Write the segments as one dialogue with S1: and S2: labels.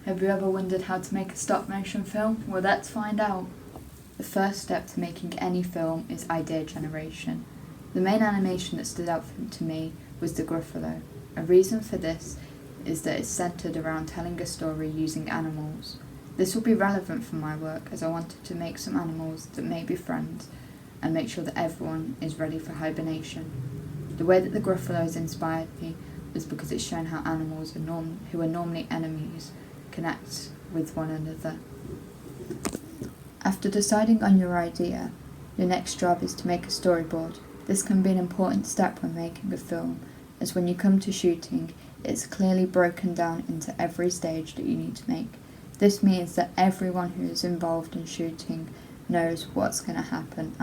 S1: Have you ever wondered how to make a stop motion film? Well, let's find out. The first step to making any film is idea generation. The main animation that stood out to me was the Gruffalo. A reason for this is that it's centered around telling a story using animals. This will be relevant for my work as I wanted to make some animals that may be friends and make sure that everyone is ready for hibernation. The way that the Gruffalo has inspired me was because it's shown how animals who are normally enemies connect with one another. After deciding on your idea, your next job is to make a storyboard. This can be an important step when making a film, as when you come to shooting, it's clearly broken down into every stage that you need to make. This means that everyone who is involved in shooting knows what's going to happen.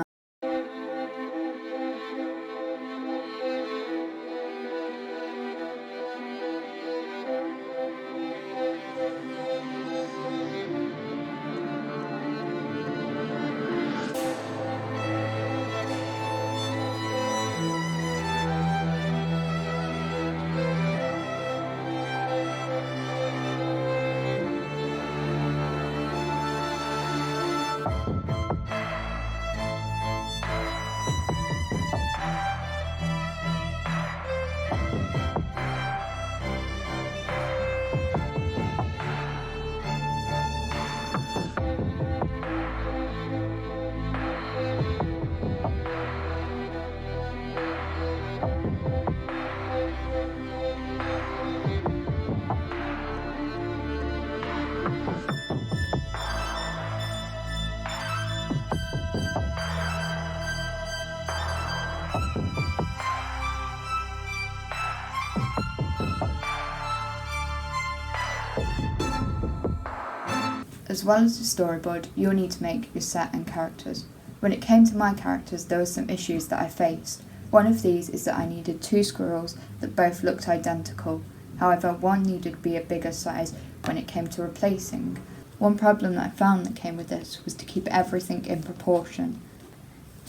S1: As well as the storyboard, you'll need to make your set and characters. When it came to my characters, there were some issues that I faced. One of these is that I needed 2 squirrels that both looked identical. However, one needed to be a bigger size when it came to replacing. One problem that I found that came with this was to keep everything in proportion.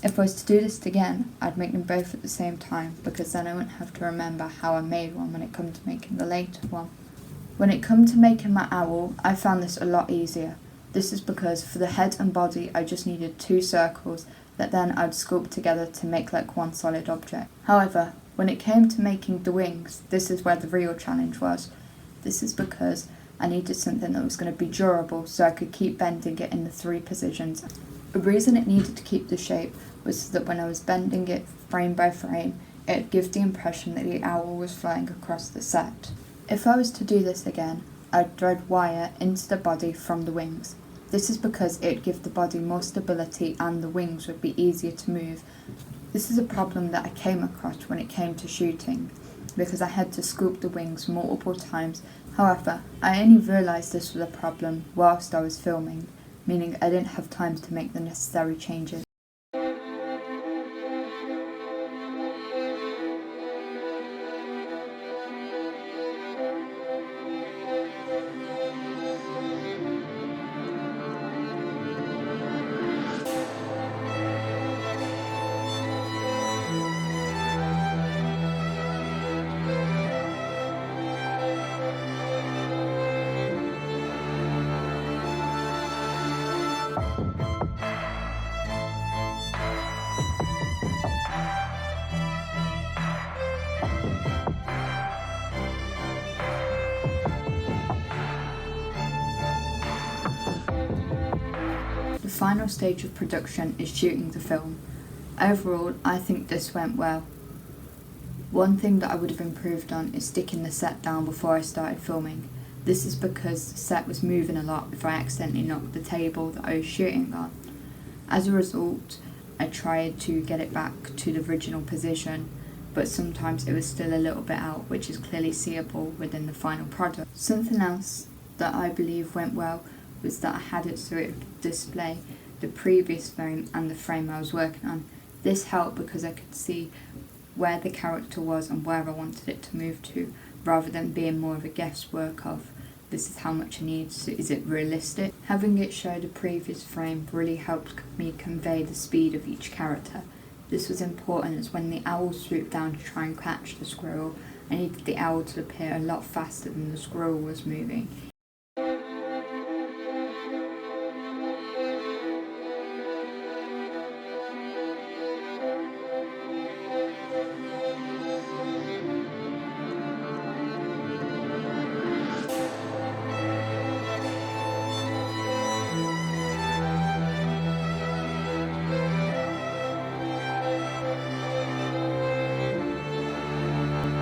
S1: If I was to do this again, I'd make them both at the same time, because then I wouldn't have to remember how I made one when it came to making the later one. When it came to making my owl, I found this a lot easier. This is because for the head and body I just needed 2 circles that then I'd sculpt together to make like one solid object. However, when it came to making the wings, this is where the real challenge was. This is because I needed something that was going to be durable so I could keep bending it in the 3 positions. The reason it needed to keep the shape was so that when I was bending it frame by frame, it would give the impression that the owl was flying across the set. If I was to do this again, I'd thread wire into the body from the wings. This is because it would give the body more stability and the wings would be easier to move. This is a problem that I came across when it came to shooting, because I had to sculpt the wings multiple times. However, I only realised this was a problem whilst I was filming, meaning I didn't have time to make the necessary changes. The final stage of production is shooting the film. Overall, I think this went well. One thing that I would have improved on is sticking the set down before I started filming. This is because the set was moving a lot if I accidentally knocked the table that I was shooting on. As a result, I tried to get it back to the original position, but sometimes it was still a little bit out, which is clearly seeable within the final product. Something else that I believe went well was that I had it so it would display the previous frame and the frame I was working on. This helped because I could see where the character was and where I wanted it to move to, rather than being more of a guesswork of this is how much it needs, so is it realistic? Having it show the previous frame really helped me convey the speed of each character. This was important as when the owl swooped down to try and catch the squirrel, I needed the owl to appear a lot faster than the squirrel was moving.